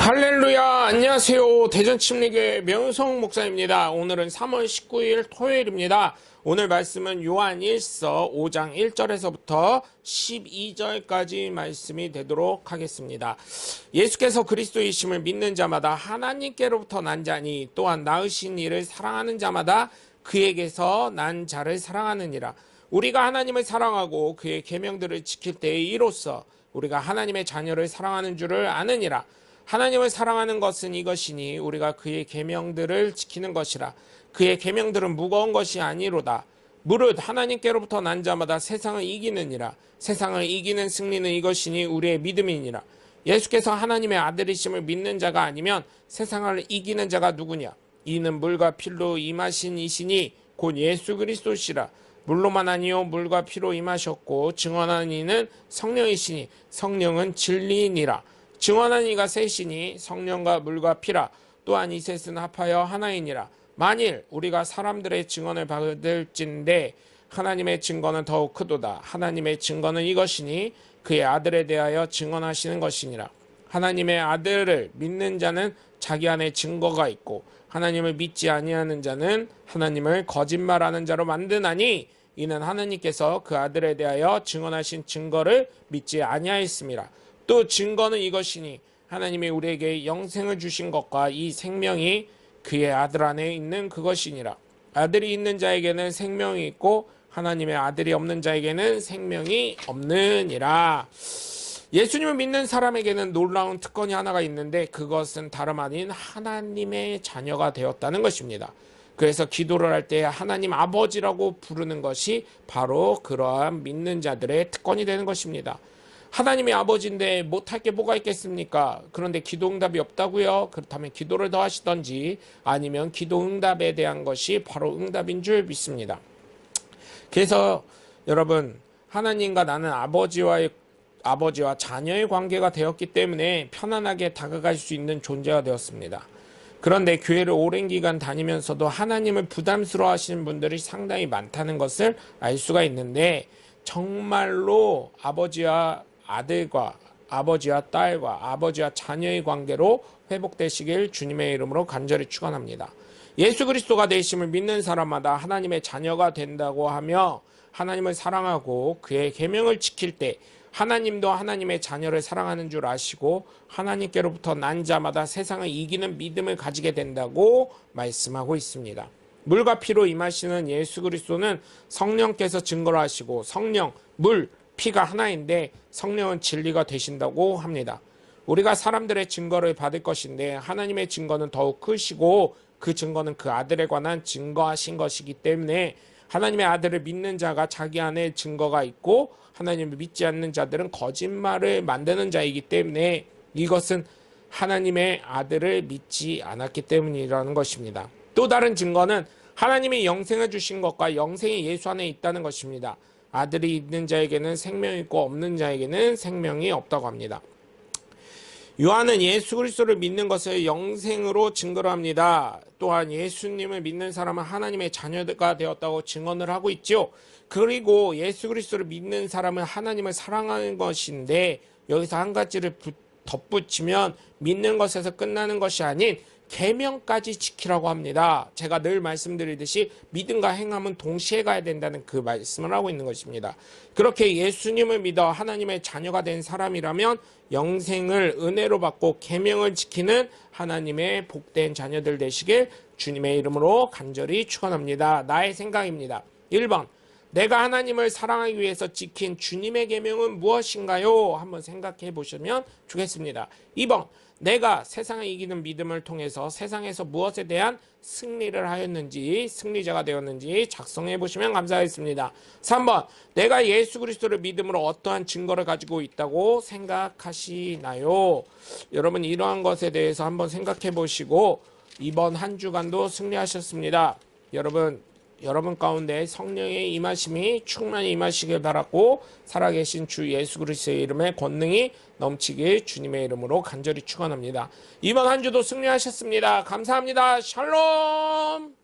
할렐루야, 안녕하세요. 대전침례교회 명성 목사입니다. 오늘은 3월 19일 토요일입니다. 오늘 말씀은 요한 1서 5장 1절에서부터 12절까지 말씀이 되도록 하겠습니다. 예수께서 그리스도이심을 믿는 자마다 하나님께로부터 난 자니 또한 낳으신 이를 사랑하는 자마다 그에게서 난 자를 사랑하느니라. 우리가 하나님을 사랑하고 그의 계명들을 지킬 때에 이로써 우리가 하나님의 자녀를 사랑하는 줄을 아느니라. 하나님을 사랑하는 것은 이것이니 우리가 그의 계명들을 지키는 것이라. 그의 계명들은 무거운 것이 아니로다. 무릇 하나님께로부터 난 자마다 세상을 이기느니라. 세상을 이기는 승리는 이것이니 우리의 믿음이니라. 예수께서 하나님의 아들이심을 믿는 자가 아니면 세상을 이기는 자가 누구냐? 이는 물과 피로 임하신 이시니 곧 예수 그리스도시라. 물로만 아니요 물과 피로 임하셨고 증언하는 이는 성령이시니 성령은 진리이니라. 증언한 이가 셋이니 성령과 물과 피라. 또한 이 셋은 합하여 하나이니라. 만일 우리가 사람들의 증언을 받을진대 하나님의 증거는 더욱 크도다. 하나님의 증거는 이것이니 그의 아들에 대하여 증언하시는 것이니라. 하나님의 아들을 믿는 자는 자기 안에 증거가 있고 하나님을 믿지 아니하는 자는 하나님을 거짓말하는 자로 만드나니 이는 하나님께서 그 아들에 대하여 증언하신 증거를 믿지 아니하였습니다. 또 증거는 이것이니 하나님이 우리에게 영생을 주신 것과 이 생명이 그의 아들 안에 있는 그것이니라. 아들이 있는 자에게는 생명이 있고 하나님의 아들이 없는 자에게는 생명이 없느니라. 예수님을 믿는 사람에게는 놀라운 특권이 하나가 있는데 그것은 다름 아닌 하나님의 자녀가 되었다는 것입니다. 그래서 기도를 할 때 하나님 아버지라고 부르는 것이 바로 그러한 믿는 자들의 특권이 되는 것입니다. 하나님이 아버지인데 못할 게 뭐가 있겠습니까? 그런데 기도 응답이 없다고요? 그렇다면 기도를 더 하시던지 아니면 기도 응답에 대한 것이 바로 응답인 줄 믿습니다. 그래서 여러분, 하나님과 나는 아버지와 자녀의 관계가 되었기 때문에 편안하게 다가갈 수 있는 존재가 되었습니다. 그런데 교회를 오랜 기간 다니면서도 하나님을 부담스러워 하시는 분들이 상당히 많다는 것을 알 수가 있는데 정말로 아버지와 아들과 아버지와 딸과 아버지와 자녀의 관계로 회복되시길 주님의 이름으로 간절히 축원합니다. 예수 그리스도가 되심을 믿는 사람마다 하나님의 자녀가 된다고 하며 하나님을 사랑하고 그의 계명을 지킬 때 하나님도 하나님의 자녀를 사랑하는 줄 아시고 하나님께로부터 난 자마다 세상을 이기는 믿음을 가지게 된다고 말씀하고 있습니다. 물과 피로 임하시는 예수 그리스도는 성령께서 증거를 하시고 성령, 물, 피가 하나인데 성령은 진리가 되신다고 합니다. 우리가 사람들의 증거를 받을 것인데 하나님의 증거는 더욱 크시고 그 증거는 그 아들에 관한 증거하신 것이기 때문에 하나님의 아들을 믿는 자가 자기 안에 증거가 있고 하나님을 믿지 않는 자들은 거짓말을 만드는 자이기 때문에 이것은 하나님의 아들을 믿지 않았기 때문이라는 것입니다. 또 다른 증거는 하나님이 영생을 주신 것과 영생이 예수 안에 있다는 것입니다. 아들이 있는 자에게는 생명이 있고 없는 자에게는 생명이 없다고 합니다. 요한은 예수 그리스도를 믿는 것을 영생으로 증거를 합니다. 또한 예수님을 믿는 사람은 하나님의 자녀가 되었다고 증언을 하고 있죠. 그리고 예수 그리스도를 믿는 사람은 하나님을 사랑하는 것인데 여기서 한 가지를 덧붙이면 믿는 것에서 끝나는 것이 아닌 계명까지 지키라고 합니다. 제가 늘 말씀드리듯이 믿음과 행함은 동시에 가야 된다는 그 말씀을 하고 있는 것입니다. 그렇게 예수님을 믿어 하나님의 자녀가 된 사람이라면 영생을 은혜로 받고 계명을 지키는 하나님의 복된 자녀들 되시길 주님의 이름으로 간절히 축원합니다. 나의 생각입니다. 1번, 내가 하나님을 사랑하기 위해서 지킨 주님의 계명은 무엇인가요? 한번 생각해 보시면 좋겠습니다. 2번, 내가 세상을 이기는 믿음을 통해서 세상에서 무엇에 대한 승리를 하였는지, 승리자가 되었는지 작성해 보시면 감사하겠습니다. 3번, 내가 예수 그리스도를 믿음으로 어떠한 증거를 가지고 있다고 생각하시나요? 여러분, 이러한 것에 대해서 한번 생각해 보시고 이번 한 주간도 승리하셨습니다. 여러분 가운데 성령의 임하심이 충만히 임하시길 바라고 살아계신 주 예수 그리스도의 이름에 권능이 넘치길 주님의 이름으로 간절히 축원합니다. 이번 한 주도 승리하셨습니다. 감사합니다. 샬롬.